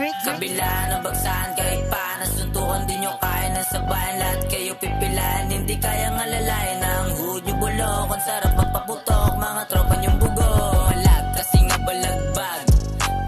Kabila ng bagsahan kahit pa nasuntukan di nyo kaya ng sabayan. Lahat kayo pipilan, hindi kayang alalayan. Ang hood nyo bulok, ang sarap magpaputok. Mga tropa nyong bugo malag kasi nga balagbag.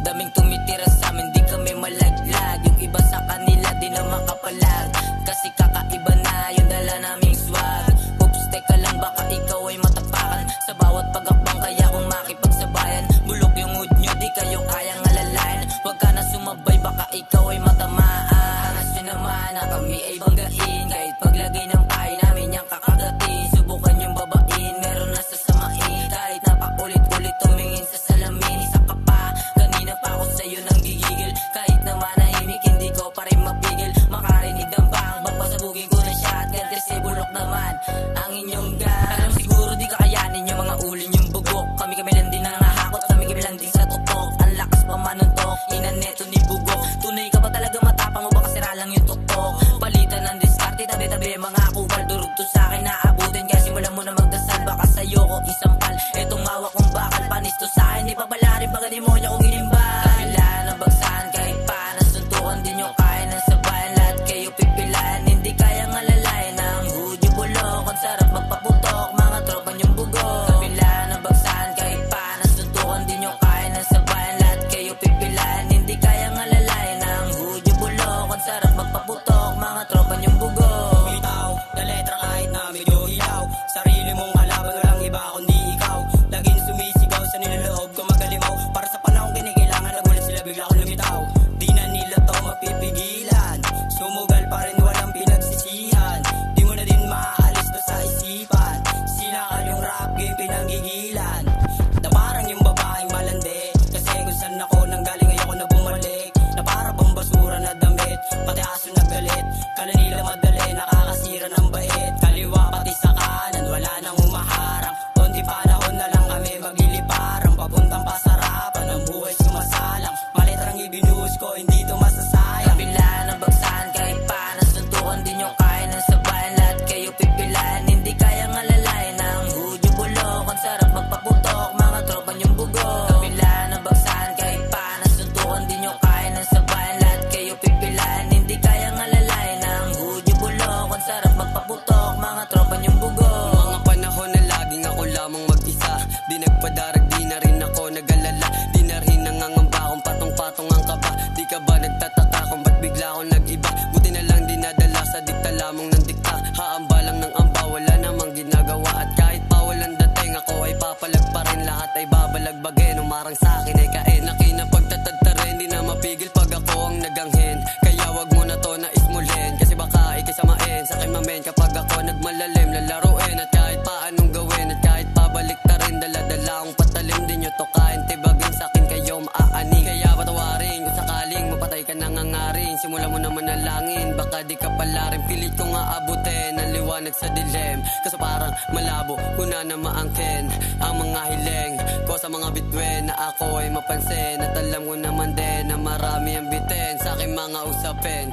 Daming tumitira sa amin, di kami malaglag. Yung iba sa kanila di na makapalag, kasi kakaiba na yung dala naming swag. Oops, teka lang, baka ikaw ay matapakan sa bawat pagakbang, kaya kung makipagsabayan. Bulok yung hood nyo, di kayo kayang alalayan. Huwag ka na sumabay, baka ikaw ay matamaan. Angas nyo naman na kami ay banggain, kahit paglagay ng pahay namin yung kakagatin. Subukan yung babain, meron na sasamain. Kahit napakulit-ulit tumingin sa salamin, isa ka pa, kanina pa ako sa'yo nang gigigil. Kahit na manahimik, hindi ko pa rin mapigil. Makarinig ng bang, papasabugin ko na shotgun, kasi bulok naman ang inyong gun. Alam siguro di kakayanin yung mga ulin yung bugok. Kami lang din nangahakot, kami lang din sa tuktok. Ang lakas pa manuntok, inaneto ni bugok. Tunay ka ba talaga matapang o baka sira lang yung tuktok? Palitan ng diskarte, tabi-tabi mga kupal. Durog to sa'kin naabutin, kaya simulan mo na magdasal. Baka sa'yo ko isampal, etong hawak kong bakal. Panis to sa'kin, di pa pala rin baga demonyo kong inimbal. Kabila ng bagsahan kahit pa nasuntukan di nyo kaya ng sabayan. Lahat kayo pipilan, hindi kayang alalayan. Ang hood yung bulok, ang sarap magpaputok. Mga tropa nyong bugo. Kabila ng bagsahan kahit pa nasuntukan di nyo kaya ng sabayan. Lahat kayo pipilan, hindi kayang alalayan. Ang hood yung bulok, ang sarap magpaputok. Mga tropa nyong bugo. Bitaw na letra kahit na medyo hilaw. Sarili mong kalaban, walang iba kundi ikaw. Laging sumisigaw sa niloloob ko magalimaw. Para sa panahon kinikilangan, nagulat sila bigla akong lumitaw. Di na nila to mapipigilan, sumugal pa rin walang pinagsisihan. Di mo na din maaalis to sa isipan. Sinakal yung rap game pinanggigilan. Na parang yung babaeng malandi, kasi kung saan ako nanggaling ayoko na bumalik. Na para bang basura na damit, pati aso na galit. Kala nila madali, nakakasira ng bait. Kaliwa pati sa kanan, wala nang humaharang. Konti panahon na lang kami magliliparang, papuntang pasarapan, ang buhay sumasalang. Malitrang ibinuhos ko, hindi to masasayang. Kabila ng bagsahan kahit pa nasuntukan di nyo kaya ng sabayan. Lahat kayo pipilan, hindi kayang alalayan. Ang hood yung bulok, ang sarap magpaputok. Mga tropa nyong bugo. Kabila ng bagsahan kahit pa nasuntukan di nyo kaya ng sabayan. Lahat kayo pipilan, hindi kayang alalayan. Ang hood yung bulok, ang sarap magpaputok. Mga tropa nyong bugo. Mga panahon na laging ako lamang mag-isa, di nagpadarag, di na rin ako nag-alala. Di na rin nangangamba kung patong-patong ang kaba. Di ka ba nagtataka kung ba't bigla akong nag-iba? Buti na lang dinadala sa dikta lamang ng dikta. Haamba lang ng amba, wala namang ginagawa. At kahit pa walang dating, ako ay papalag pa rin. Lahat ay babalagbagin, umarang sa akin ay kain. Nakinapagtatadta rin, di na mapigil pag ako ang naganghin. Kaya wag mo na to na ismulin, kasi baka ikisamain sa akin mamen. Kapag ako nagmalalim, lalaruin. At kahit pa anong gawin, at kahit pabalik ta rin, dala-dala akong patalim. Di nyo to kain, tibagin sa akin kayo maaani. Kaya patawarin kung sakaling mapatay ka nangangarin. Simula mo na manalangin, baka di ka pala rin. Pilit kong aabutin ang liwanag sa dilim, kasi parang malabo ko na maangkin ang mga hiling ko sa mga bituin. Na ako ay mapansin, at alam ko naman din na marami ang bitin sa aking mga usapin.